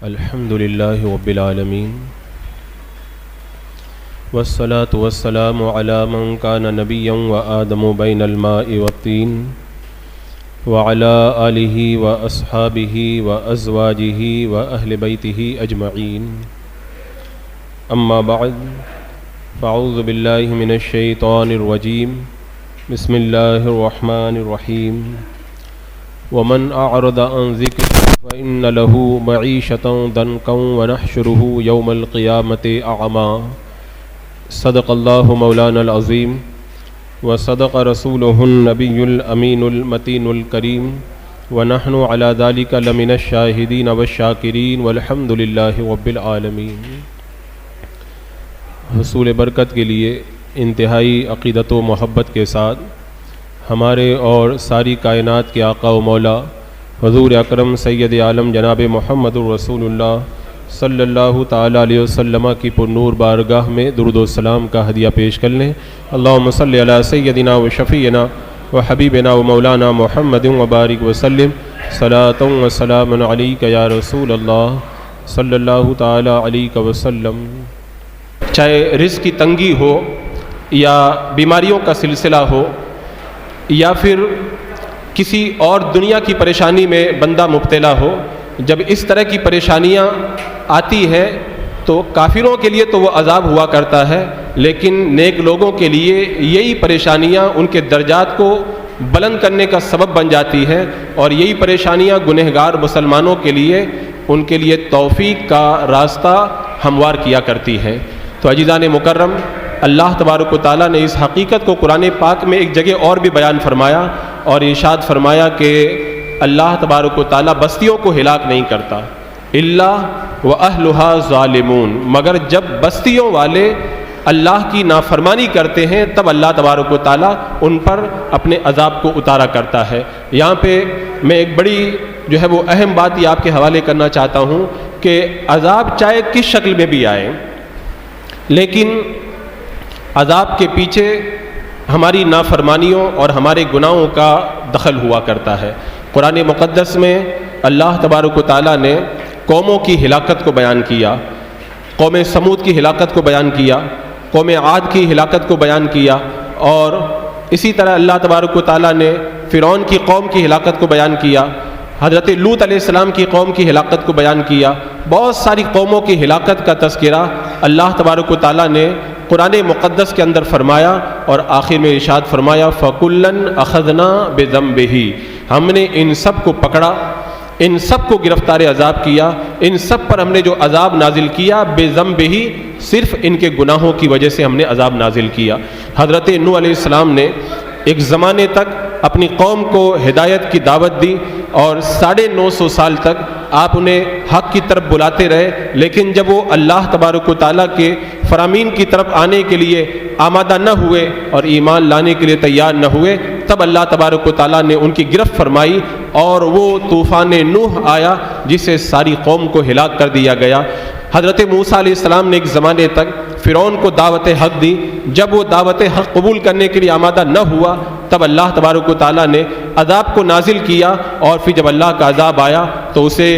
الحمد للہ رب العالمین والصلاة والسلام علی من کان نبیا وآدم بین الماء والطین وعلی آلہ واصحابہ وازواجہ واہل بیتہ اجمعین اما بعد فاعوذ باللہ من الشیطان الرجیم بسم اللہ الرحمن الرحیم ومن اعرض عن ذکر فإن له معیشة ضنکا ونحشره یوم القیامة اعمی صدق اللہ مولانا العظیم وصدق رسوله النبی الامین المتین الکریم ونحن على ذلك لمن الشاہدین والشاکرین والحمد للہ رب العالمین۔ حصول برکت کے لیے انتہائی عقیدت و محبت کے ساتھ ہمارے اور ساری کائنات کے آقا و مولا حضور اکرم سید عالم جناب محمد الرسول اللہ صلی اللہ تعالیٰ علیہ وسلم کی پرنور بارگاہ میں درود و سلام کا ہدیہ پیش کر لیں۔ اللہم صلی علی سیدنا و شفیعنا و حبیبنا و مولانا محمد وبارک وسلم صلاۃ و سلام علیک یا رسول اللہ صلی اللہ تعالیٰ علیہ وسلم۔ چاہے رزق کی تنگی ہو یا بیماریوں کا سلسلہ ہو یا پھر کسی اور دنیا کی پریشانی میں بندہ مبتلا ہو، جب اس طرح کی پریشانیاں آتی ہیں تو کافروں کے لیے تو وہ عذاب ہوا کرتا ہے، لیکن نیک لوگوں کے لیے یہی پریشانیاں ان کے درجات کو بلند کرنے کا سبب بن جاتی ہیں، اور یہی پریشانیاں گنہگار مسلمانوں کے لیے ان کے لیے توفیق کا راستہ ہموار کیا کرتی ہیں۔ تو عزیزان مکرم، اللہ تبارک و تعالیٰ نے اس حقیقت کو قرآن پاک میں ایک جگہ اور بھی بیان فرمایا اور ارشاد فرمایا کہ اللہ تبارک و تعالیٰ بستیوں کو ہلاک نہیں کرتا الا واہلھا ظالمون، مگر جب بستیوں والے اللہ کی نافرمانی کرتے ہیں تب اللہ تبارک و تعالیٰ ان پر اپنے عذاب کو اتارا کرتا ہے۔ یہاں پہ میں ایک بڑی جو ہے وہ اہم بات یہ آپ کے حوالے کرنا چاہتا ہوں کہ عذاب چاہے کس شکل میں بھی آئے، لیکن عذاب کے پیچھے ہماری نافرمانیوں اور ہمارے گناہوں کا دخل ہوا کرتا ہے۔ قرآن مقدس میں اللہ تبارک و تعالیٰ نے قوموں کی ہلاکت کو بیان کیا، قوم سمود کی ہلاکت کو بیان کیا، قوم عاد کی ہلاکت کو بیان کیا، اور اسی طرح اللہ تبارک و تعالیٰ نے فرعون کی قوم کی ہلاکت کو بیان کیا، حضرت لوط علیہ السلام کی قوم کی ہلاکت کو بیان کیا۔ بہت ساری قوموں کی ہلاکت کا تذکرہ اللہ تبارک و تعالیٰ نے قرآن مقدس کے اندر فرمایا، اور آخر میں ارشاد فرمایا فَكُلًّا أَخَذْنَا بِذَنبِهِ، ہم نے ان سب کو پکڑا، ان سب کو گرفتار عذاب کیا، ان سب پر ہم نے جو عذاب نازل کیا بِذَنبِهِ، صرف ان کے گناہوں کی وجہ سے ہم نے عذاب نازل کیا۔ حضرت نوح علیہ السلام نے ایک زمانے تک اپنی قوم کو ہدایت کی دعوت دی، اور 950 سال تک آپ انہیں حق کی طرف بلاتے رہے، لیکن جب وہ اللہ تبارک و تعالیٰ کے فرامین کی طرف آنے کے لیے آمادہ نہ ہوئے اور ایمان لانے کے لیے تیار نہ ہوئے، تب اللہ تبارک و تعالیٰ نے ان کی گرفت فرمائی، اور وہ طوفان نوح آیا جس سے ساری قوم کو ہلاک کر دیا گیا۔ حضرت موسیٰ علیہ السلام نے ایک زمانے تک فرعون کو دعوت حق دی، جب وہ دعوت حق قبول کرنے کے لیے آمادہ نہ ہوا تب اللہ تبارک و تعالیٰ نے عذاب کو نازل کیا، اور پھر جب اللہ کا عذاب آیا تو اسے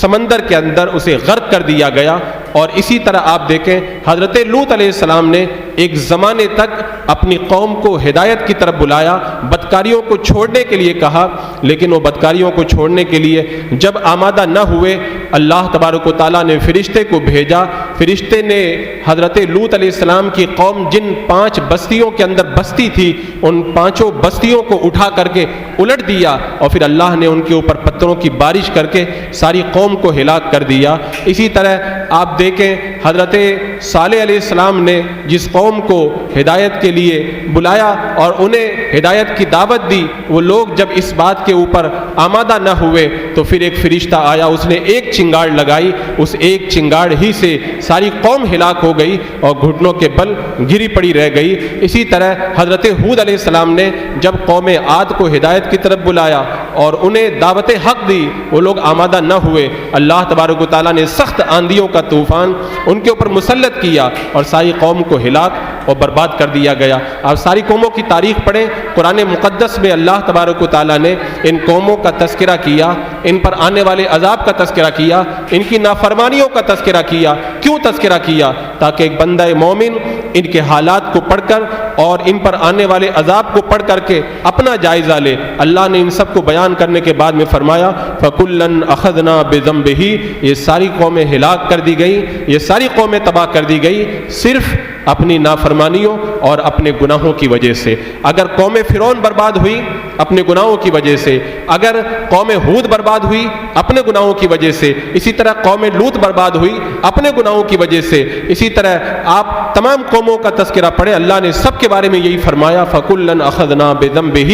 سمندر کے اندر اسے غرق کر دیا گیا۔ اور اسی طرح آپ دیکھیں حضرت لوط علیہ السلام نے ایک زمانے تک اپنی قوم کو ہدایت کی طرف بلایا، بدکاریوں کو چھوڑنے کے لیے کہا، لیکن وہ بدکاریوں کو چھوڑنے کے لیے جب آمادہ نہ ہوئے، اللہ تبارک و تعالیٰ نے فرشتے کو بھیجا۔ فرشتے نے حضرت لوط علیہ السلام کی قوم جن 5 بستیوں کے اندر بستی تھی، ان 5 بستیوں کو اٹھا کر کے الٹ دیا، اور پھر اللہ نے ان کے اوپر پتھروں کی بارش کر کے ساری قوم کو ہلاک کر دیا۔ اسی طرح آپ دیکھیں حضرت صالح علیہ السلام نے جس قوم کو ہدایت کے لیے بلایا اور انہیں ہدایت کی دعوت دی، وہ لوگ جب اس بات کے اوپر آمادہ نہ ہوئے تو پھر ایک فرشتہ آیا، اس نے ایک چنگاڑ لگائی، اس ایک چنگاڑ ہی سے ساری قوم ہلاک ہو گئی اور گھٹنوں کے بل گری پڑی رہ گئی۔ اسی طرح حضرت ہود علیہ السلام نے جب قوم عاد کو ہدایت کی طرف بلایا اور انہیں دعوت حق دی، وہ لوگ آمادہ نہ ہوئے، اللہ تبارک و تعالیٰ نے سخت آندھیوں کا طوفان ان کے اوپر مسلط کیا اور ساری قوم کو ہلاک اور برباد کر دیا گیا۔ آپ ساری قوموں کی تاریخ پڑھیں، قرآن مقدس میں اللہ تبارک و تعالیٰ نے ان قوموں کا تذکرہ کیا، ان پر آنے والے عذاب کا تذکرہ کیا، ان کی نافرمانیوں کا تذکرہ کیا۔ کیوں تذکرہ کیا؟ تاکہ ایک بندہ مومن ان کے حالات کو پڑھ کر اور ان پر آنے والے عذاب کو پڑھ کر کے اپنا جائزہ لے۔ اللہ نے ان سب کو بیان کرنے کے بعد میں فرمایا فَكُلًّا أَخَذْنَا بِذَنبِهِ، یہ ساری قومیں ہلاک کر دی گئی، یہ ساری قومیں تباہ کر دی گئی صرف اپنی نافرمانیوں اور اپنے گناہوں کی وجہ سے۔ اگر قوم فرعون برباد ہوئی اپنے گناہوں کی وجہ سے، اگر قوم ہود برباد ہوئی اپنے گناہوں کی وجہ سے، اسی طرح قوم لوط برباد ہوئی اپنے گناہوں کی وجہ سے، اسی طرح آپ تمام قوموں کا تذکرہ پڑھیں، اللہ نے سب کے بارے میں یہی فرمایا فَكُلًّا أَخَذْنَا بِذَنبِهِ،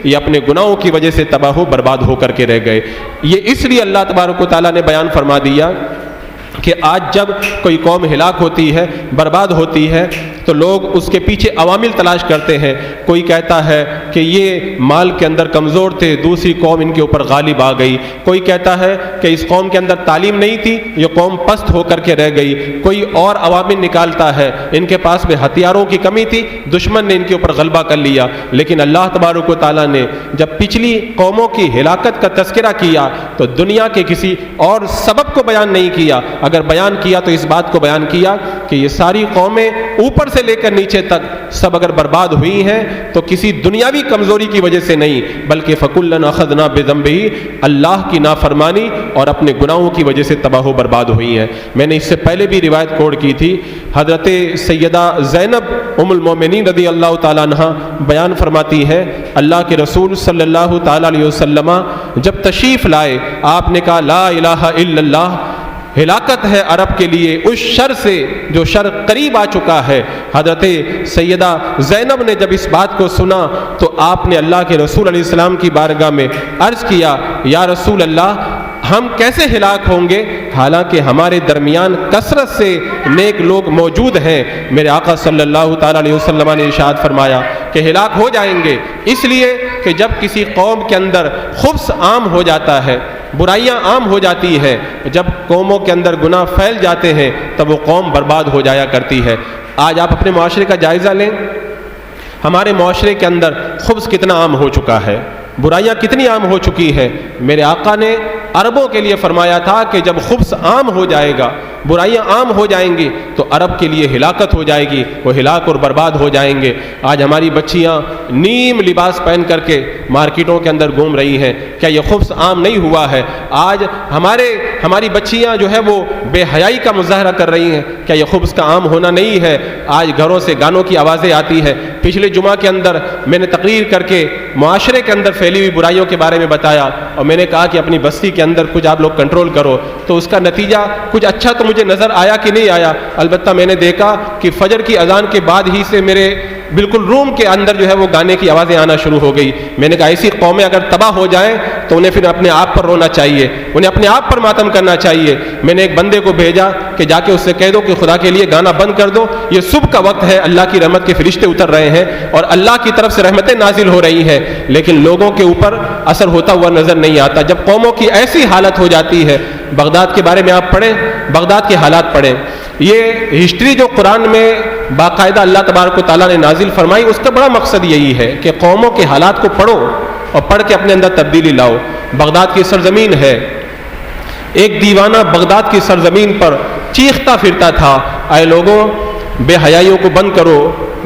یہ اپنے گناہوں کی وجہ سے تباہ و برباد ہو کر کے رہ گئے۔ یہ اس لیے اللہ تبارک و تعالیٰ نے بیان فرما دیا کہ آج جب کوئی قوم ہلاک ہوتی ہے، برباد ہوتی ہے، تو لوگ اس کے پیچھے عوامل تلاش کرتے ہیں۔ کوئی کہتا ہے کہ یہ مال کے اندر کمزور تھے، دوسری قوم ان کے اوپر غالب آ گئی۔ کوئی کہتا ہے کہ اس قوم کے اندر تعلیم نہیں تھی، یہ قوم پست ہو کر کے رہ گئی۔ کوئی اور عوامل نکالتا ہے، ان کے پاس میں ہتھیاروں کی کمی تھی، دشمن نے ان کے اوپر غلبہ کر لیا۔ لیکن اللہ تبارک و تعالیٰ نے جب پچھلی قوموں کی ہلاکت کا تذکرہ کیا تو دنیا کے کسی اور سبب کو بیان نہیں کیا، اگر بیان کیا تو اس بات کو بیان کیا کہ یہ ساری قومیں اوپر سے لے کر نیچے تک سب اگر برباد ہوئی ہیں تو کسی دنیاوی کمزوری کی وجہ سے نہیں، بلکہ فَكُلًّا أَخَذْنَا بِذَنبِهِ، اللہ کی نافرمانی اور اپنے گناہوں کی وجہ سے تباہ و برباد ہوئی ہیں۔ میں نے اس سے پہلے بھی روایت کوٹ کی تھی، حضرت سیدہ زینب ام المومنین رضی اللہ تعالیٰ عنہ بیان فرماتی ہے اللہ کے رسول صلی اللہ تعالیٰ علیہ وسلم جب تشریف لائے، آپ نے کہا لا الہ الا اللہ، ہلاکت ہے عرب کے لیے اس شر سے جو شر قریب آ چکا ہے۔ حضرت سیدہ زینب نے جب اس بات کو سنا تو آپ نے اللہ کے رسول علیہ السلام کی بارگاہ میں عرض کیا یا رسول اللہ ہم کیسے ہلاک ہوں گے حالانکہ ہمارے درمیان کثرت سے نیک لوگ موجود ہیں۔ میرے آقا صلی اللہ تعالیٰ علیہ وسلم نے ارشاد فرمایا کہ ہلاک ہو جائیں گے، اس لیے کہ جب کسی قوم کے اندر خبث عام ہو جاتا ہے، برائیاں عام ہو جاتی ہے، جب قوموں کے اندر گناہ پھیل جاتے ہیں تب وہ قوم برباد ہو جایا کرتی ہے۔ آج آپ اپنے معاشرے کا جائزہ لیں، ہمارے معاشرے کے اندر خبث کتنا عام ہو چکا ہے، برائیاں کتنی عام ہو چکی ہیں۔ میرے آقا نے عربوں کے لیے فرمایا تھا کہ جب خبث عام ہو جائے گا، برائیاں عام ہو جائیں گی تو عرب کے لیے ہلاکت ہو جائے گی، وہ ہلاک اور برباد ہو جائیں گے۔ آج ہماری بچیاں نیم لباس پہن کر کے مارکیٹوں کے اندر گھوم رہی ہیں، کیا یہ خبث عام نہیں ہوا ہے؟ آج ہماری بچیاں جو ہے وہ بے حیائی کا مظاہرہ کر رہی ہیں، کیا یہ خبث کا عام ہونا نہیں ہے؟ آج گھروں سے گانوں کی آوازیں آتی ہیں۔ پچھلے جمعہ کے اندر میں نے تقریر کر کے معاشرے کے اندر پھیلی ہوئی برائیوں کے بارے میں بتایا اور میں نے کہا کہ اپنی بستی کے اندر کچھ آپ لوگ کنٹرول کرو، تو اس کا نتیجہ کچھ اچھا تو مجھے نظر آیا کہ نہیں آیا، البتہ میں نے دیکھا کہ فجر کی اذان کے بعد ہی سے میرے بالکل روم کے اندر جو ہے وہ گانے کی آوازیں آنا شروع ہو گئی۔ میں نے کہا ایسی قومیں اگر تباہ ہو جائیں تو انہیں پھر اپنے آپ پر رونا چاہیے، انہیں اپنے آپ پر ماتم کرنا چاہیے۔ میں نے ایک بندے کو بھیجا کہ جا کے اس سے کہہ دو کہ خدا کے لیے گانا بند کر دو، یہ صبح کا وقت ہے، اللہ کی رحمت کے فرشتے اتر رہے ہیں اور اللہ کی طرف سے رحمتیں نازل ہو رہی ہیں، لیکن لوگوں کے اوپر اثر ہوتا ہوا نظر نہیں آتا۔ جب قوموں کی ایسی حالت ہو جاتی ہے، بغداد کے بارے میں آپ پڑھیں، بغداد کے حالات پڑھیں، یہ ہسٹری جو قرآن میں باقاعدہ اللہ تبارک و تعالیٰ نے نازل فرمائی، اس کا بڑا مقصد یہی ہے کہ قوموں کے حالات کو پڑھو اور پڑھ کے اپنے اندر تبدیلی لاؤ۔ بغداد کی سرزمین ہے، ایک دیوانہ بغداد کی سرزمین پر چیختا پھرتا تھا اے لوگوں بے حیائیوں کو بند کرو،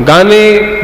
گانے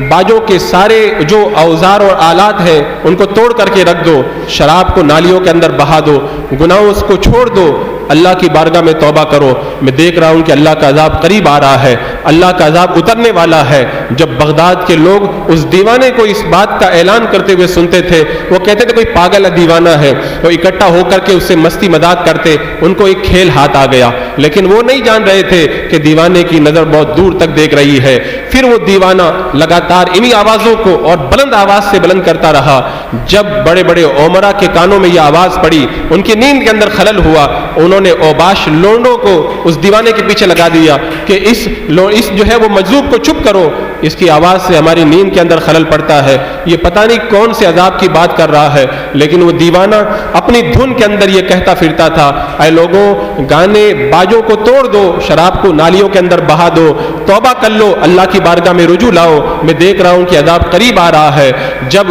باجوں کے سارے جو اوزار اور آلات ہیں ان کو توڑ کر کے رکھ دو، شراب کو نالیوں کے اندر بہا دو، گناہوں کو چھوڑ دو، اللہ کی بارگاہ میں توبہ کرو۔ میں دیکھ رہا ہوں کہ اللہ کا عذاب قریب آ رہا ہے، اللہ کا عذاب اترنے والا ہے۔ جب بغداد کے لوگ اس دیوانے کو اس بات کا اعلان کرتے ہوئے سنتے تھے، وہ کہتے تھے کوئی پاگل ہے، دیوانہ ہے، وہ اکٹھا ہو کر کے اس سے مستی مذاق کرتے، ان کو ایک کھیل ہاتھ آ گیا، لیکن وہ نہیں جان رہے تھے کہ دیوانے کی نظر بہت دور تک دیکھ رہی ہے۔ پھر وہ دیوانہ لگاتار انہی آوازوں کو اور بلند آواز سے بلند کرتا رہا۔ جب بڑے بڑے عمرا کے کانوں میں یہ آواز پڑی، ان کی نیند کے اندر خلل ہوا، انہوں انہوں نے اوباش لونڈوں کو اس دیوانے کے پیچھے لگا دیا کہ اس جو ہے وہ مجذوب کو چپ کرو، اس کی آواز سے ہماری نیند کے اندر خلل پڑتا ہے، یہ پتہ نہیں کون سے عذاب کی بات کر رہا ہے۔ لیکن وہ دیوانہ اپنی دھن کے اندر یہ کہتا پھرتا تھا، اے لوگوں گانے باجوں کو توڑ دو، شراب کو نالیوں کے اندر بہا دو، توبہ کر لو، اللہ کی بارگاہ میں رجوع لاؤ، میں دیکھ رہا ہوں کہ عذاب قریب آ رہا ہے۔ جب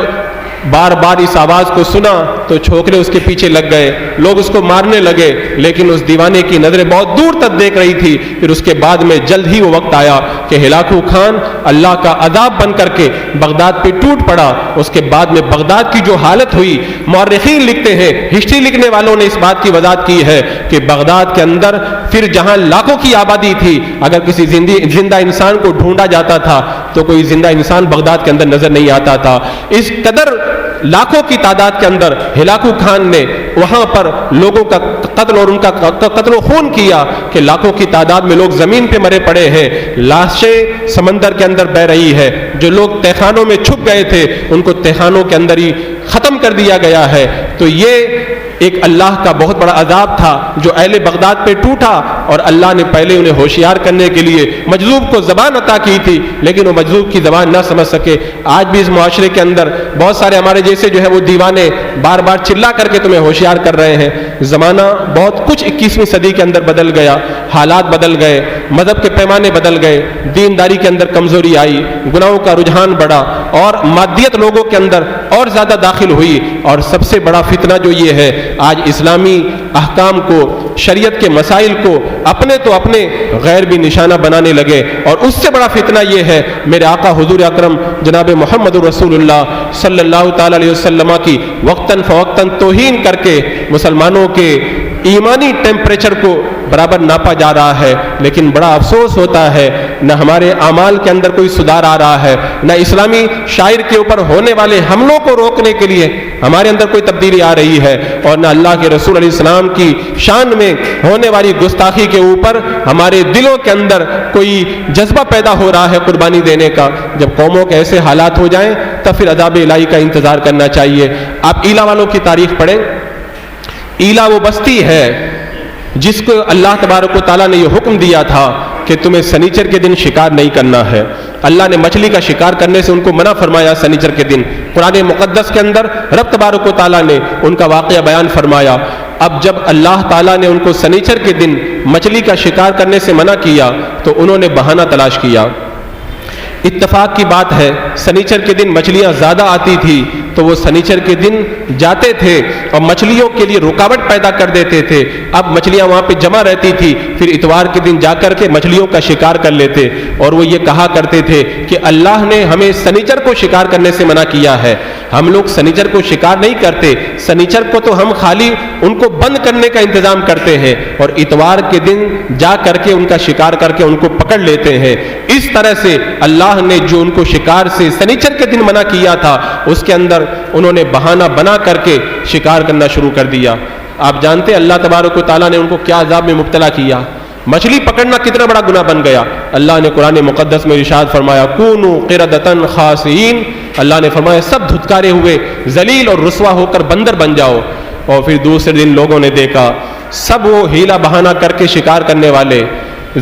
بار بار اس آواز کو سنا تو چھوکرے اس کے پیچھے لگ گئے، لوگ اس کو مارنے لگے، لیکن اس دیوانے کی نظریں بہت دور تک دیکھ رہی تھی۔ پھر اس کے بعد میں جلد ہی وہ وقت آیا کہ ہلاکو خان اللہ کا عذاب بن کر کے بغداد پہ ٹوٹ پڑا۔ اس کے بعد میں بغداد کی جو حالت ہوئی، مورخین لکھتے ہیں، ہسٹری لکھنے والوں نے اس بات کی وضاحت کی ہے کہ بغداد کے اندر پھر جہاں لاکھوں کی آبادی تھی، اگر کسی زندہ انسان کو ڈھونڈا جاتا تھا تو کوئی زندہ انسان بغداد کے اندر نظر نہیں آتا تھا۔ اس قدر لاکھوں کی تعداد کے اندر ہلاکو خان نے وہاں پر لوگوں کا قتل اور ان کا قتل و خون کیا کہ لاکھوں کی تعداد میں لوگ زمین پہ مرے پڑے ہیں، لاشیں سمندر کے اندر بہ رہی ہے، جو لوگ تہخانوں میں چھپ گئے تھے ان کو تہخانوں کے اندر ہی ختم کر دیا گیا ہے۔ تو یہ ایک اللہ کا بہت بڑا عذاب تھا جو اہل بغداد پہ ٹوٹا، اور اللہ نے پہلے انہیں ہوشیار کرنے کے لیے مجذوب کو زبان عطا کی تھی، لیکن وہ مجذوب کی زبان نہ سمجھ سکے۔ آج بھی اس معاشرے کے اندر بہت سارے ہمارے جیسے جو ہے وہ دیوانے بار بار چلا کر کے تمہیں ہوشیار کر رہے ہیں۔ زمانہ بہت کچھ 21ویں صدی کے اندر بدل گیا، حالات بدل گئے، مذہب کے پیمانے بدل گئے، دینداری کے اندر کمزوری آئی، گناہوں کا رجحان بڑھا، اور مادیت لوگوں کے اندر اور زیادہ داخل ہوئی۔ اور سب سے بڑا فتنہ جو یہ ہے، آج اسلامی احکام کو، شریعت کے مسائل کو اپنے تو اپنے غیر بھی نشانہ بنانے لگے۔ اور اس سے بڑا فتنہ یہ ہے، میرے آقا حضور اکرم جناب محمد رسول اللہ صلی اللہ تعالی علیہ وسلم کی وقتاً فوقتاً توہین کر کے مسلمانوں کے ایمانی ٹیمپریچر کو برابر ناپا جا رہا ہے۔ لیکن بڑا افسوس ہوتا ہے، نہ ہمارے اعمال کے اندر کوئی سدھار آ رہا ہے، نہ اسلامی شاعر کے اوپر ہونے والے حملوں کو روکنے کے لیے ہمارے اندر کوئی تبدیلی آ رہی ہے، اور نہ اللہ کے رسول علیہ السلام کی شان میں ہونے والی گستاخی کے اوپر ہمارے دلوں کے اندر کوئی جذبہ پیدا ہو رہا ہے قربانی دینے کا۔ جب قوموں کے ایسے حالات ہو جائیں تب پھر عذاب الہی کا انتظار کرنا چاہیے۔ آپ ایلا والوں کی تاریخ پڑھیں۔ ایلا وہ بستی ہے جس کو اللہ تبارک و تعالیٰ نے یہ حکم دیا تھا کہ تمہیں سنیچر کے دن شکار نہیں کرنا ہے۔ اللہ نے مچھلی کا شکار کرنے سے ان کو منع فرمایا سنیچر کے دن۔ قرآن مقدس کے اندر رب تبارک و تعالیٰ نے ان کا واقعہ بیان فرمایا۔ اب جب اللہ تعالیٰ نے ان کو سنیچر کے دن مچھلی کا شکار کرنے سے منع کیا تو انہوں نے بہانہ تلاش کیا۔ اتفاق کی بات ہے، سنیچر کے دن مچھلیاں زیادہ آتی تھی تو وہ سنیچر کے دن جاتے تھے اور مچھلیوں کے لیے رکاوٹ پیدا کر دیتے تھے۔ اب مچھلیاں وہاں پہ جمع رہتی تھی، پھر اتوار کے دن جا کر کے مچھلیوں کا شکار کر لیتے، اور وہ یہ کہا کرتے تھے کہ اللہ نے ہمیں سنیچر کو شکار کرنے سے منع کیا ہے، ہم لوگ سنیچر کو شکار نہیں کرتے، سنیچر کو تو ہم خالی ان کو بند کرنے کا انتظام کرتے ہیں، اور اتوار کے دن جا کر کے ان کا شکار کر کے ان کو پکڑ لیتے ہیں۔ اس طرح سے اللہ نے جو ان کو شکار سے سنیچر کے دن منع کیا تھا، اس کے اندر انہوں نے بہانہ بنا کر کے شکار کرنا شروع کر دیا۔ آپ جانتے ہیں اللہ تبارک و تعالیٰ نے ان کو کیا عذاب میں مبتلا کیا؟ مچھلی پکڑنا کتنا بڑا گناہ بن گیا۔ اللہ نے قرآن مقدس میں ارشاد فرمایا، کونوا قردۃ خاسئین، اللہ نے فرمایا سب دھتکارے ہوئے ذلیل اور رسوا ہو کر بندر بن جاؤ۔ اور پھر دوسرے دن لوگوں نے دیکھا سب وہ ہیلا بہانہ کر کے شکار کرنے والے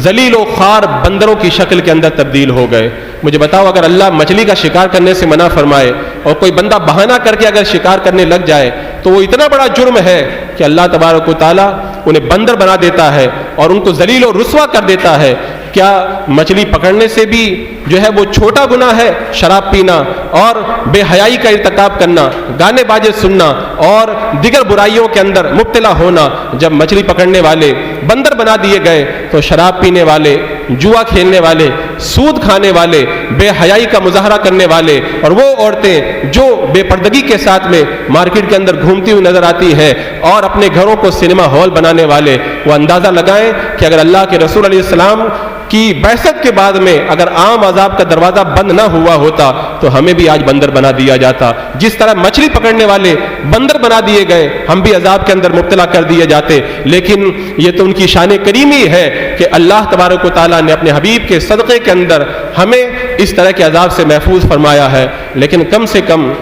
ذلیل و خوار بندروں کی شکل کے اندر تبدیل ہو گئے۔ مجھے بتاؤ، اگر اللہ مچھلی کا شکار کرنے سے منع فرمائے اور کوئی بندہ بہانہ کر کے اگر شکار کرنے لگ جائے تو وہ اتنا بڑا جرم ہے کہ اللہ تبارک و تعالیٰ انہیں بندر بنا دیتا ہے اور ان کو ذلیل و رسوا کر دیتا ہے۔ کیا مچھلی پکڑنے سے بھی جو ہے وہ چھوٹا گناہ ہے شراب پینا اور بے حیائی کا ارتکاب کرنا، گانے باجے سننا اور دیگر برائیوں کے اندر مبتلا ہونا؟ جب مچھلی پکڑنے والے بندر بنا دیے گئے تو شراب پینے والے، جوا کھیلنے والے، سود کھانے والے، بے حیائی کا مظاہرہ کرنے والے، اور وہ عورتیں جو بے پردگی کے ساتھ میں مارکیٹ کے اندر گھومتی ہوئی نظر آتی ہے اور اپنے گھروں کو سنیما ہال بنانے والے، وہ اندازہ لگائیں کہ اگر اللہ کے رسول علیہ السلام کی بعثت کے بعد میں اگر عام عذاب کا دروازہ بند نہ ہوا ہوتا تو ہمیں بھی آج بندر بنا دیا جاتا۔ جس طرح مچھلی پکڑنے والے بندر بنا دیے گئے، ہم بھی عذاب کے اندر مبتلا کر دیے جاتے۔ لیکن یہ تو ان کی شان کریمی ہے کہ اللہ تبارک و تعالیٰ نے اپنے حبیب کے صدقے کے اندر ہمیں اس طرح کے عذاب سے محفوظ فرمایا ہے۔ لیکن کم سے کم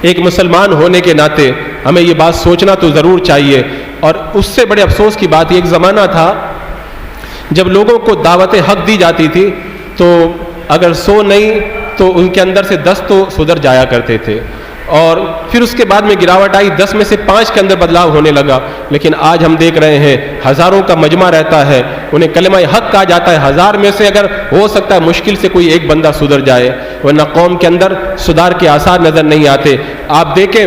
ایک مسلمان ہونے کے ناطے ہمیں یہ بات سوچنا تو ضرور چاہیے اور اس سے بڑے افسوس کی بات، ایک زمانہ تھا جب لوگوں کو دعوت حق دی جاتی تھی تو اگر 100 نہیں تو ان کے اندر سے 10 تو سدھر جایا کرتے تھے، اور پھر اس کے بعد میں گراوٹ آئی، 10 میں سے 5 کے اندر بدلاؤ ہونے لگا. لیکن آج ہم دیکھ رہے ہیں ہزاروں کا مجمع رہتا ہے، انہیں کلمہ حق کہا جاتا ہے، 1000 میں سے اگر ہو سکتا ہے مشکل سے کوئی ایک بندہ سدھر جائے، ورنہ قوم کے اندر سدھار کے آثار نظر نہیں آتے. آپ دیکھیں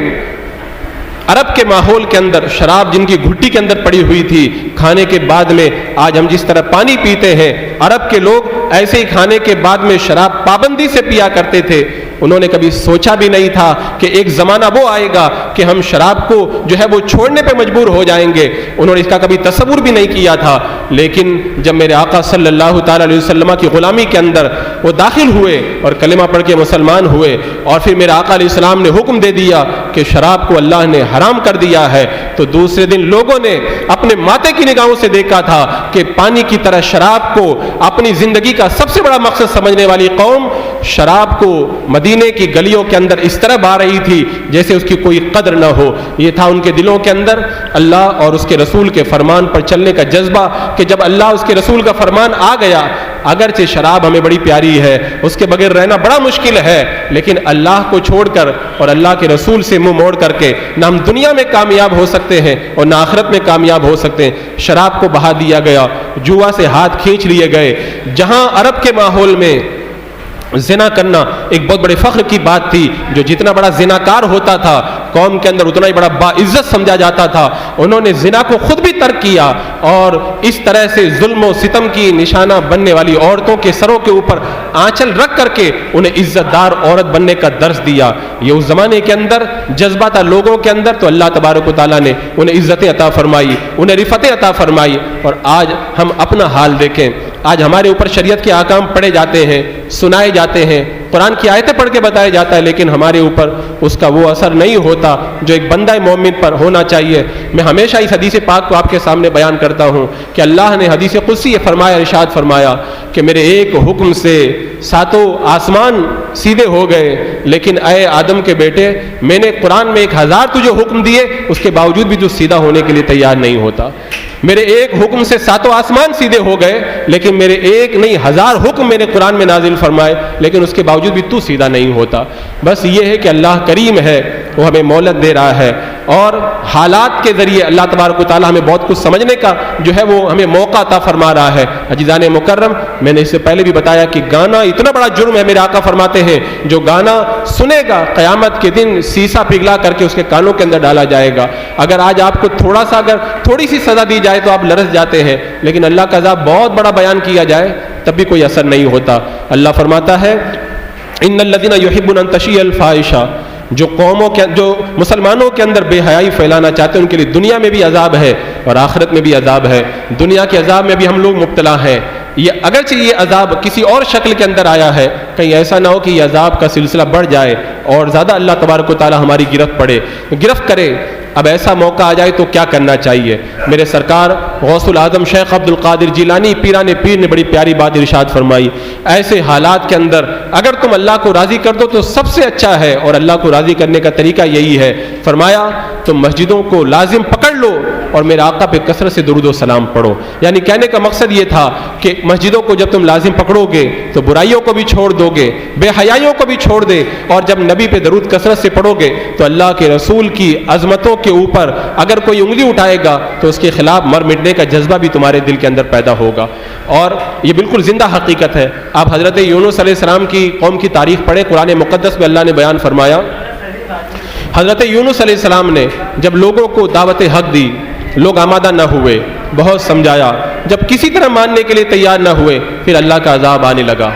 عرب کے ماحول کے اندر شراب جن کی گھٹی کے اندر پڑی ہوئی تھی، کھانے کے بعد میں آج ہم جس طرح پانی پیتے ہیں، عرب کے لوگ ایسے ہی کھانے کے بعد میں شراب پابندی سے پیا کرتے تھے. انہوں نے کبھی سوچا بھی نہیں تھا کہ ایک زمانہ وہ آئے گا کہ ہم شراب کو جو ہے وہ چھوڑنے پہ مجبور ہو جائیں گے. انہوں نے اس کا کبھی تصور بھی نہیں کیا تھا. لیکن جب میرے آقا صلی اللہ تعالی علیہ وسلم کی غلامی کے اندر وہ داخل ہوئے اور کلمہ پڑھ کے مسلمان ہوئے، اور پھر میرے آقا علیہ السلام نے حکم دے دیا کہ شراب کو اللہ نے حرام کر دیا ہے، تو دوسرے دن لوگوں نے اپنے ماتے کی نگاہوں سے دیکھا تھا کہ پانی کی طرح شراب کو اپنی زندگی کا سب سے بڑا مقصد سمجھنے والی قوم شراب کو مدینے کی گلیوں کے اندر اس طرح بہا رہی تھی جیسے اس کی کوئی قدر نہ ہو. یہ تھا ان کے دلوں کے اندر اللہ اور اس کے رسول کے فرمان پر چلنے کا جذبہ، کہ جب اللہ اس کے رسول کا فرمان آ گیا، اگرچہ شراب ہمیں بڑی پیاری ہے، اس کے بغیر رہنا بڑا مشکل ہے، لیکن اللہ کو چھوڑ کر اور اللہ کے رسول سے منہ موڑ کر کے نہ ہم دنیا میں کامیاب ہو سکتے ہیں اور نہ آخرت میں کامیاب ہو سکتے ہیں. شراب کو بہا دیا گیا، جوا سے ہاتھ کھینچ لیے گئے. جہاں عرب کے ماحول میں زنا کرنا ایک بہت بڑے فخر کی بات تھی، جو جتنا بڑا زناکار ہوتا تھا قوم کے اندر اتنا ہی بڑا باعزت سمجھا جاتا تھا، انہوں نے زنا کو خود بھی ترک کیا اور اس طرح سے ظلم و ستم کی نشانہ بننے والی عورتوں کے سروں کے اوپر آنچل رکھ کر کے انہیں عزت دار عورت بننے کا درس دیا. یہ اس زمانے کے اندر جذبہ تھا لوگوں کے اندر، تو اللہ تبارک و تعالیٰ نے انہیں عزتیں عطا فرمائی، انہیں رفتیں عطا فرمائی. اور آج ہم اپنا حال دیکھیں، آج ہمارے اوپر شریعت کے احکام پڑھے جاتے ہیں، سنائے جاتے ہیں، قرآن کی آیتیں پڑھ کے بتایا جاتا ہے، لیکن ہمارے اوپر اس کا وہ اثر نہیں ہوتا جو ایک بندہ مومن پر ہونا چاہیے. میں ہمیشہ اس حدیث پاک کو آپ کے سامنے بیان کرتا ہوں کہ اللہ نے حدیث قدسی فرمایا، ارشاد فرمایا کہ میرے ایک حکم سے 7 آسمان سیدھے ہو گئے، لیکن اے آدم کے بیٹے میں نے قرآن میں 1000 تجھے حکم دیے، اس کے باوجود بھی تو سیدھا ہونے کے لیے تیار نہیں ہوتا. میرے ایک حکم سے 7 آسمان سیدھے ہو گئے، لیکن میرے ایک نہیں 1000 حکم میں نے قرآن میں نازل فرمائے، لیکن اس کے باوجود بھی تو سیدھا نہیں ہوتا. بس یہ ہے کہ اللہ کریم ہے، وہ ہمیں مہلت دے رہا ہے، اور حالات کے ذریعے اللہ تبارک و تعالیٰ ہمیں بہت کچھ سمجھنے کا جو ہے وہ ہمیں موقع عطا فرما رہا ہے. عزیزان مکرم، میں نے اس سے پہلے بھی بتایا کہ گانا اتنا بڑا جرم ہے، میرے آقا فرماتے ہیں جو گانا سنے گا قیامت کے دن سیسا پگھلا کر کے اس کے کانوں کے اندر ڈالا جائے گا. اگر آج آپ کو تھوڑی سی سزا دی جائے تو آپ لرز جاتے ہیں، لیکن اللہ کا عذاب بہت بڑا بیان کیا جائے تب بھی کوئی اثر نہیں ہوتا. اللہ فرماتا ہے ان الذین یحبون ان تشیع الفاحشہ، جو مسلمانوں کے اندر بے حیائی پھیلانا چاہتے ہیں ان کے لیے دنیا میں بھی عذاب ہے اور آخرت میں بھی عذاب ہے. دنیا کے عذاب میں بھی ہم لوگ مبتلا ہیں. اگرچہ یہ عذاب کسی اور شکل کے اندر آیا ہے، کہیں ایسا نہ ہو کہ یہ عذاب کا سلسلہ بڑھ جائے اور زیادہ اللہ تبارک و تعالی ہماری گرفت کرے. اب ایسا موقع آ جائے تو کیا کرنا چاہیے؟ میرے سرکار غوث العظم شیخ عبد القادر جیلانی پیران پیر نے بڑی پیاری بات ارشاد فرمائی. ایسے حالات کے اندر اگر تم اللہ کو راضی کر دو تو سب سے اچھا ہے، اور اللہ کو راضی کرنے کا طریقہ یہی ہے. فرمایا تم مسجدوں کو لازم پکڑ لو اور میرے آقا پہ کثرت سے درود و سلام پڑھو. یعنی کہنے کا مقصد یہ تھا کہ مسجدوں کو جب تم لازم پکڑو گے تو برائیوں کو بھی چھوڑ دو گے، بے حیائیوں کو بھی چھوڑ دے، اور جب نبی پہ درود کثرت سے پڑھو گے تو اللہ کے رسول کی عظمتوں کے اوپر اگر کوئی انگلی اٹھائے گا تو اس کے خلاف مر مٹنے کا جذبہ بھی تمہارے دل کے اندر پیدا ہوگا. اور یہ بالکل زندہ حقیقت ہے. آپ حضرت یونس علیہ السلام کی قوم کی تاریخ پڑھیں، قرآن مقدس میں اللہ نے بیان فرمایا حضرت یونس علیہ السلام نے جب لوگوں کو دعوت حق دی، لوگ آمادہ نہ ہوئے، بہت سمجھایا، جب کسی طرح ماننے کے لیے تیار نہ ہوئے، پھر اللہ کا عذاب آنے لگا.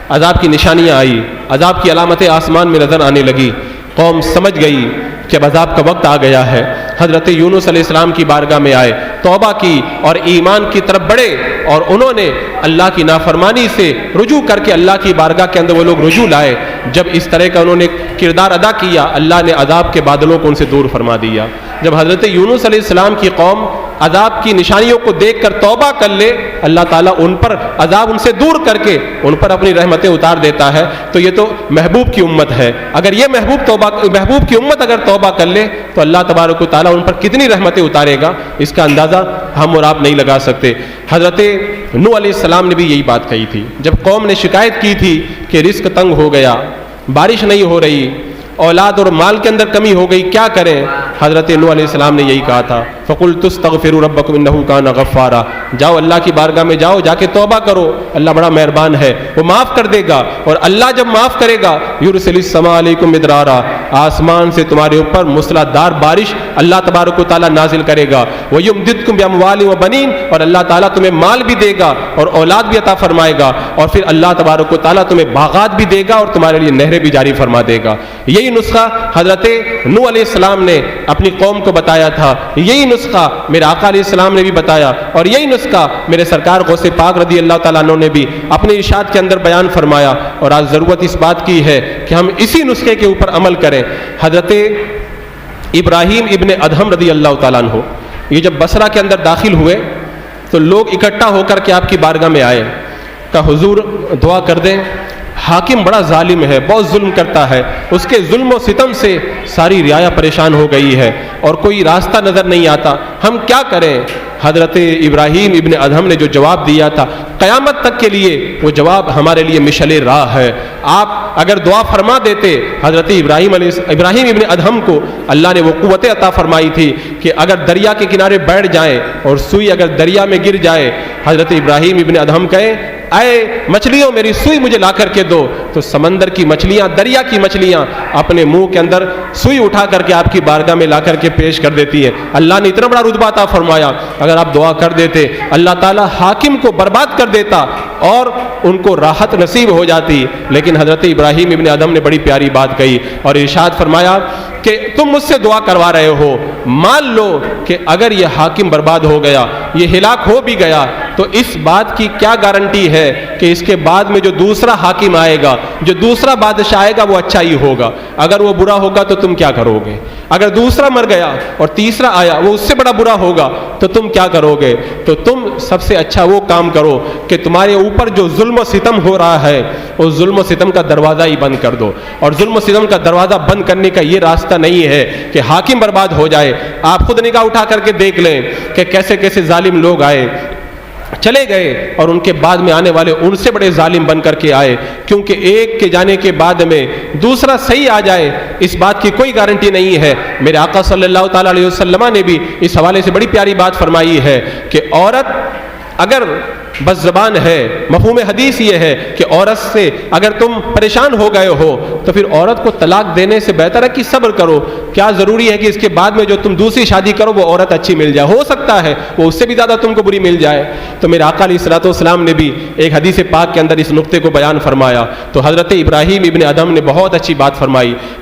عذاب کی نشانیاں آئی، عذاب کی علامتیں آسمان میں نظر آنے لگی. قوم سمجھ گئی کہ اب عذاب کا وقت آ گیا ہے. حضرت یونس علیہ السلام کی بارگاہ میں آئے، توبہ کی اور ایمان کی طرف بڑھے، اور انہوں نے اللہ کی نافرمانی سے رجوع کر کے اللہ کی بارگاہ کے اندر وہ لوگ رجوع لائے. جب اس طرح کا انہوں نے کردار ادا کیا، اللہ نے عذاب کے بادلوں کو ان سے دور فرما دیا. جب حضرت یونس علیہ السلام کی قوم عذاب کی نشانیوں کو دیکھ کر توبہ کر لے، اللہ تعالیٰ ان پر عذاب ان سے دور کر کے ان پر اپنی رحمتیں اتار دیتا ہے۔ تو یہ تو محبوب کی امت ہے، اگر یہ محبوب کی امت اگر توبہ کر لے تو اللہ تبارک و تعالیٰ ان پر کتنی رحمتیں اتارے گا، اس کا اندازہ ہم اور آپ نہیں لگا سکتے۔ حضرت نوح علیہ السلام نے بھی یہی بات کہی تھی، جب قوم نے شکایت کی تھی کہ رزق تنگ ہو گیا، بارش نہیں ہو رہی، اولاد اور مال کے اندر کمی ہو گئی، کیا کریں؟ حضرت نوح علیہ السلام نے یہی کہا تھا، فَقُلْتُ اسْتَغْفِرُوا رَبَّكُمْ إِنَّهُ كَانَ غَفَّارًا، جاؤ اللہ کی بارگاہ میں جاؤ، جا کے توبہ کرو، اللہ بڑا مہربان ہے، وہ معاف کر دے گا۔ اور اللہ جب معاف کرے گا، يُرْسِلِ السَّمَاءَ عَلَيْكُمْ مِدْرَارًا، آسمان سے تمہارے اوپر موسلادھار بارش اللہ تبارک و تعالیٰ نازل کرے گا، وَيُمْدِدْكُمْ بِأَمْوَالٍ وَبَنِينَ، اور اللہ تعالیٰ تمہیں مال بھی دے گا اور اولاد بھی عطا فرمائے گا، اور پھر اللہ تبارک و تعالیٰ تمہیں باغات بھی دے گا اور تمہارے لیے نہریں بھی جاری فرما دے گا۔ یہی نسخہ حضرت نوح علیہ السلام نے اپنی قوم کو بتایا تھا، یہی نسخہ میرے آقا علیہ السلام نے بھی بتایا، اور یہی نسخہ میرے سرکار غوث پاک رضی اللہ تعالیٰ عنہ نے بھی اپنے ارشاد کے اندر بیان فرمایا۔ اور آج ضرورت اس بات کی ہے کہ ہم اسی نسخے کے اوپر عمل کریں۔ حضرت ابراہیم ابن ادہم رضی اللہ تعالیٰ عنہ یہ جب بصرہ کے اندر داخل ہوئے تو لوگ اکٹھا ہو کر کے آپ کی بارگاہ میں آئے، کہا حضور دعا کر دیں، حاکم بڑا ظالم ہے، بہت ظلم کرتا ہے، اس کے ظلم و ستم سے ساری رعایا پریشان ہو گئی ہے اور کوئی راستہ نظر نہیں آتا، ہم کیا کریں؟ حضرت ابراہیم ابن ادہم نے جو جواب دیا تھا، قیامت تک کے لیے وہ جواب ہمارے لیے مشعل راہ ہے۔ آپ اگر دعا فرما دیتے، حضرت ابراہیم ابن ادہم کو اللہ نے وہ قوت عطا فرمائی تھی کہ اگر دریا کے کنارے بیٹھ جائیں اور سوئی اگر دریا میں گر جائے، حضرت ابراہیم ابن ادہم کہیں اے مچھلیوں میری سوئی مجھے لا کر کے دو، تو سمندر کی مچھلیاں، دریا کی مچھلیاں اپنے منہ کے اندر سوئی اٹھا کر کے آپ کی بارگاہ میں لا کر کے پیش کر دیتی ہیں۔ اللہ نے اتنا بڑا رتبہ عطا فرمایا، اگر آپ دعا کر دیتے اللہ تعالیٰ حاکم کو برباد کر دیتا اور ان کو راحت نصیب ہو جاتی۔ لیکن حضرت ابراہیم ابن ادہم نے بڑی پیاری بات کہی اور ارشاد فرمایا کہ تم مجھ سے دعا کروا رہے ہو، مان لو کہ اگر یہ حاکم برباد ہو گیا، یہ ہلاک ہو بھی گیا، تو اس بات کی کیا گارنٹی ہے کہ اس کے بعد میں جو دوسرا حاکم آئے گا، جو دوسرا بادشاہ آئے گا، وہ اچھا ہی ہوگا؟ اگر وہ برا ہوگا تو تم کیا کرو گے؟ اگر دوسرا مر گیا اور تیسرا آیا وہ اس سے بڑا برا ہوگا تو تم کیا کرو گے؟ تو تم سب سے اچھا وہ کام کرو کہ تمہارے اوپر جو ظلم و ستم ہو رہا ہے اس ظلم و ستم کا دروازہ ہی بند کر دو۔ اور ظلم و ستم کا دروازہ بند کرنے کا یہ راستہ نہیں ہے کہ حاکم برباد ہو جائے۔ آپ خود نگاہ اٹھا کر کے دیکھ لیں کہ کیسے کیسے ظالم لوگ آئے، چلے گئے، اور ان کے بعد میں آنے والے ان سے بڑے ظالم بن کر کے آئے، کیونکہ ایک کے جانے کے بعد میں دوسرا صحیح آ جائے اس بات کی کوئی گارنٹی نہیں ہے۔ میرے آقا صلی اللہ تعالیٰ علیہ وسلم نے بھی اس حوالے سے بڑی پیاری بات فرمائی ہے کہ عورت اگر بس زبان ہے، مفہوم حدیث یہ ہے کہ عورت سے اگر تم پریشان ہو گئے ہو تو پھر عورت کو طلاق دینے سے بہتر ہے کہ صبر کرو۔ کیا ضروری ہے کہ اس کے بعد میں جو تم دوسری شادی کرو وہ عورت اچھی مل جائے؟ ہو سکتا ہے وہ اس سے بھی زیادہ تم کو بری مل جائے۔ تو میرے آقا علیہ الصلوۃ والسلام نے بھی ایک حدیث پاک کے اندر اس نقطے کو بیان فرمایا۔ تو حضرت ابراہیم ابن ادہم نے بہت اچھی بات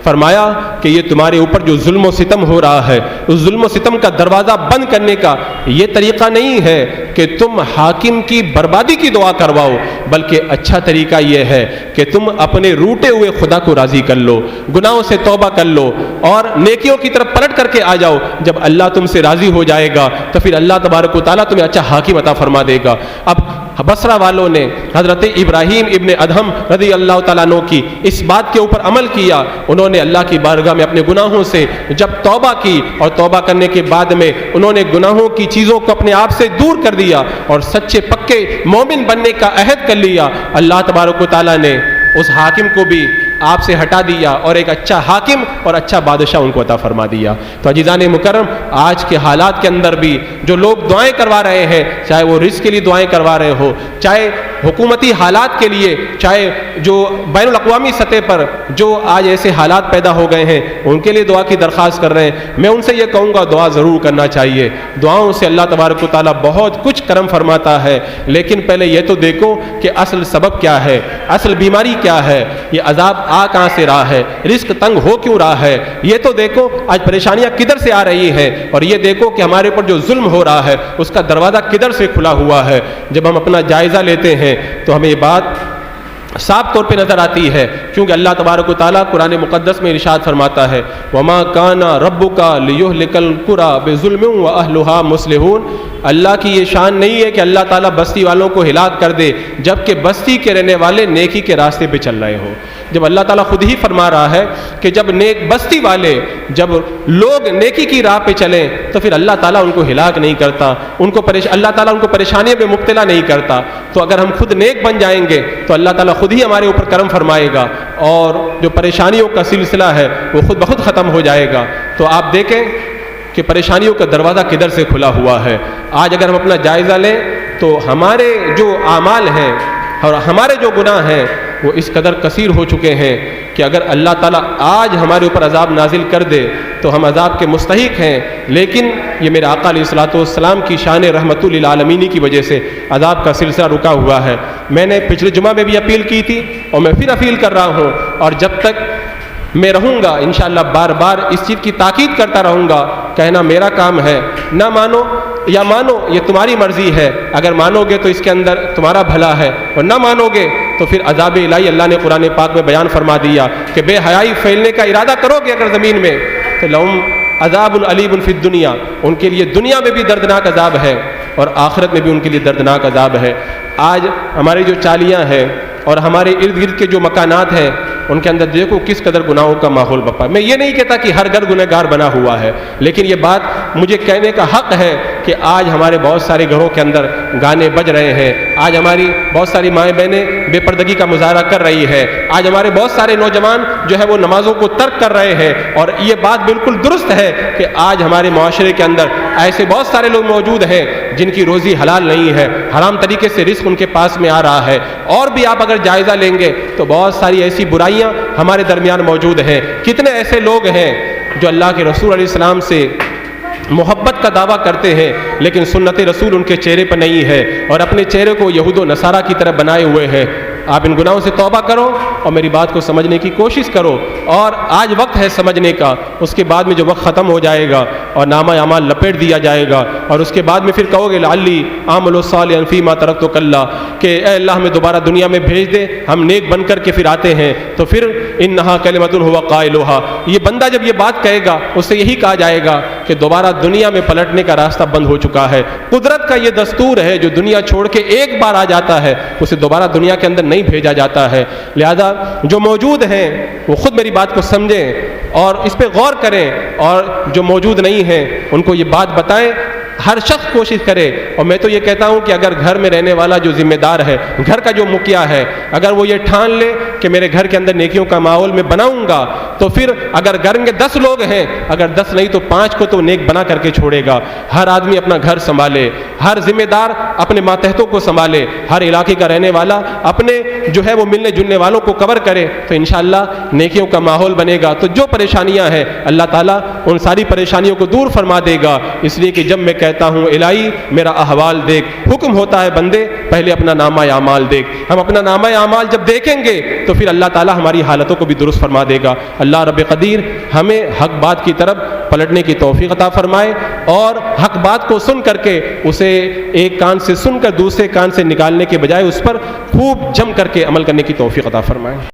فرمایا کہ یہ تمہارے اوپر جو ظلم و ستم ہو رہا ہے، اس ظلم و ستم کا دروازہ بند کرنے کا یہ طریقہ نہیں ہے کہ تم حاکم کی بربادی کی دعا کرواؤ، بلکہ اچھا طریقہ یہ ہے کہ تم اپنے روٹے ہوئے خدا کو راضی کر لو، گناہوں سے توبہ کر لو اور نیکیوں کی طرف پلٹ کر کے آ جاؤ۔ جب اللہ تم سے راضی ہو جائے گا تو پھر اللہ تبارک و تعالیٰ تمہیں اچھا حاکم عطا فرما دے گا۔ اب بصرہ والوں نے حضرت ابراہیم ابن ادہم رضی اللہ تعالیٰ عنہ کی اس بات کے اوپر عمل کیا، انہوں نے اللہ کی بارگاہ میں اپنے گناہوں سے جب توبہ کی اور توبہ کرنے کے بعد میں انہوں نے گناہوں کی چیزوں کو اپنے آپ سے دور کر دیا اور سچے پکے مومن بننے کا عہد کر لیا، اللہ تبارک و تعالیٰ نے اس حاکم کو بھی آپ سے ہٹا دیا اور ایک اچھا حاکم اور اچھا بادشاہ ان کو عطا فرما دیا۔ تو عزیزان مکرم، آج کے حالات کے اندر بھی جو لوگ دعائیں کروا رہے ہیں، چاہے وہ رزق کے لیے دعائیں کروا رہے ہو، چاہے حکومتی حالات کے لیے، چاہے جو بین الاقوامی سطح پر جو آج ایسے حالات پیدا ہو گئے ہیں ان کے لیے دعا کی درخواست کر رہے ہیں، میں ان سے یہ کہوں گا دعا ضرور کرنا چاہیے۔ دعاؤں سے اللہ تبارک و تعالیٰ بہت کچھ کرم فرماتا ہے، لیکن پہلے یہ تو دیکھو کہ اصل سبب کیا ہے، اصل بیماری کیا ہے، یہ عذاب آ کہاں سے رہا ہے، رزق تنگ ہو کیوں رہا ہے، یہ تو دیکھو آج پریشانیاں کدھر سے آ رہی ہیں، اور یہ دیکھو کہ ہمارے اوپر جو ظلم ہو رہا ہے اس کا دروازہ کدھر سے کھلا ہوا ہے۔ جب ہم اپنا جائزہ لیتے ہیں تو ہمیں یہ بات صاف طور پہ نظر آتی ہے، کیونکہ اللہ تبارک و تعالیٰ قرآن مقدس میں ارشاد فرماتا ہے وَمَا كَانَ رَبُّكَ لِيُهْلِكَ الْقُرَىٰ بِظُلْمٍ وَأَهْلُهَا مُصْلِحُونَ۔ اللہ کی یہ شان نہیں ہے کہ اللہ تعالیٰ بستی والوں کو ہلاک کر دے جبکہ بستی کے رہنے والے نیکی کے راستے پہ چل رہے ہوں۔ جب اللہ تعالیٰ خود ہی فرما رہا ہے کہ جب نیک بستی والے، جب لوگ نیکی کی راہ پہ چلیں تو پھر اللہ تعالیٰ ان کو ہلاک نہیں کرتا، اللہ تعالیٰ ان کو پریشانیوں میں مبتلا نہیں کرتا۔ تو اگر ہم خود نیک بن جائیں گے تو اللہ تعالیٰ خود ہی ہمارے اوپر کرم فرمائے گا اور جو پریشانیوں کا سلسلہ ہے وہ خود بخود ختم ہو جائے گا۔ تو آپ دیکھیں کہ پریشانیوں کا دروازہ کدھر سے کھلا ہوا ہے۔ آج اگر ہم اپنا جائزہ لیں تو ہمارے جو اعمال ہیں اور ہمارے جو گناہ ہیں وہ اس قدر کثیر ہو چکے ہیں کہ اگر اللہ تعالیٰ آج ہمارے اوپر عذاب نازل کر دے تو ہم عذاب کے مستحق ہیں، لیکن یہ میرے آقا علیہ الصلوۃ والسلام کی شان رحمت للعالمین کی وجہ سے عذاب کا سلسلہ رکا ہوا ہے۔ میں نے پچھلے جمعہ میں بھی اپیل کی تھی اور میں پھر اپیل کر رہا ہوں، اور جب تک میں رہوں گا انشاءاللہ بار بار اس چیز کی تاکید کرتا رہوں گا۔ کہنا میرا کام ہے، نہ مانو یا مانو یہ تمہاری مرضی ہے، اگر مانو گے تو اس کے اندر تمہارا بھلا ہے اور نہ مانو گے تو پھر عذاب الہی اللہ نے قرآن پاک میں بیان فرما دیا کہ بے حیائی پھیلنے کا ارادہ کرو گے اگر زمین میں تو لہم عذاب علیم فی الدنیا، ان کے لیے دنیا میں بھی دردناک عذاب ہے اور آخرت میں بھی ان کے لیے دردناک عذاب ہے۔ آج ہماری جو چالیاں ہیں اور ہمارے ارد گرد کے جو مکانات ہیں ان کے اندر دیکھو کس قدر گناہوں کا ماحول بپا۔ میں یہ نہیں کہتا کہ ہر گھر گنہگار بنا ہوا ہے، لیکن یہ بات مجھے کہنے کا حق ہے کہ آج ہمارے بہت سارے گھروں کے اندر گانے بج رہے ہیں، آج ہماری بہت ساری مائیں بہنیں بے پردگی کا مظاہرہ کر رہی ہے، آج ہمارے بہت سارے نوجوان جو ہے وہ نمازوں کو ترک کر رہے ہیں، اور یہ بات بالکل درست ہے کہ آج ہمارے معاشرے کے اندر ایسے بہت سارے لوگ موجود ہیں جن کی روزی حلال نہیں ہے، حرام طریقے سے رزق ان کے پاس میں آ رہا ہے۔ اور بھی آپ اگر جائزہ لیں گے تو بہت ساری ایسی برائیاں ہمارے درمیان موجود ہیں۔ کتنے ایسے لوگ ہیں جو اللہ کے رسول علیہ السلام سے محبت کا دعویٰ کرتے ہیں لیکن سنت رسول ان کے چہرے پر نہیں ہے اور اپنے چہرے کو یہود و نصارہ کی طرح بنائے ہوئے ہیں۔ آپ ان گناہوں سے توبہ کرو اور میری بات کو سمجھنے کی کوشش کرو، اور آج وقت ہے سمجھنے کا، اس کے بعد میں جو وقت ختم ہو جائے گا اور نامہ اعمال لپیٹ دیا جائے گا اور اس کے بعد میں پھر کہو گے لعلی اعمل صالحا فیما ترکت کلا، کہ اے اللہ ہمیں دوبارہ دنیا میں بھیج دے، ہم نیک بن کر کے پھر آتے ہیں، تو پھر انہا کلمۃ هو قائلها، یہ بندہ جب یہ بات کہے گا اس سے یہی کہا جائے گا کہ دوبارہ دنیا میں پلٹنے کا راستہ بند ہو چکا ہے۔ قدرت کا یہ دستور ہے جو دنیا چھوڑ کے ایک بار آ جاتا ہے اسے دوبارہ دنیا کے اندر نہیں بھیجا جاتا ہے۔ لہذا جو موجود ہیں وہ خود میری بات کو سمجھیں اور اس پہ غور کریں، اور جو موجود نہیں ہیں ان کو یہ بات بتائیں۔ ہر شخص کوشش کرے، اور میں تو یہ کہتا ہوں کہ اگر گھر میں رہنے والا جو ذمہ دار ہے، گھر کا جو مکھیا ہے، اگر وہ یہ ٹھان لے کہ میرے گھر کے اندر نیکیوں کا ماحول میں بناؤں گا، تو پھر اگر گھر میں 10 لوگ ہیں، اگر 10 نہیں تو 5 کو تو نیک بنا کر کے چھوڑے گا۔ ہر آدمی اپنا گھر سنبھالے، ہر ذمہ دار اپنے ماتحتوں کو سنبھالے، ہر علاقے کا رہنے والا اپنے جو ہے وہ ملنے جلنے والوں کو کور کرے، تو انشاءاللہ نیکیوں کا ماحول بنے گا۔ تو جو پریشانیاں ہیں اللہ تعالیٰ ان ساری پریشانیوں کو دور فرما دے گا، اس لیے کہ جب میں کہتا ہوں الہی میرا احوال دیکھ، حکم ہوتا ہے بندے پہلے اپنا نامہ اعمال دیکھ۔ ہم اپنا نامہ اعمال جب دیکھیں گے تو پھر اللہ تعالیٰ ہماری حالتوں کو بھی درست فرما دے گا۔ اللہ رب قدیر ہمیں حق بات کی طرف پلٹنے کی توفیق عطا فرمائے، اور حق بات کو سن کر کے اسے ایک کان سے سن کر دوسرے کان سے نکالنے کے بجائے اس پر خوب جم کر کے عمل کرنے کی توفیق عطا فرمائے۔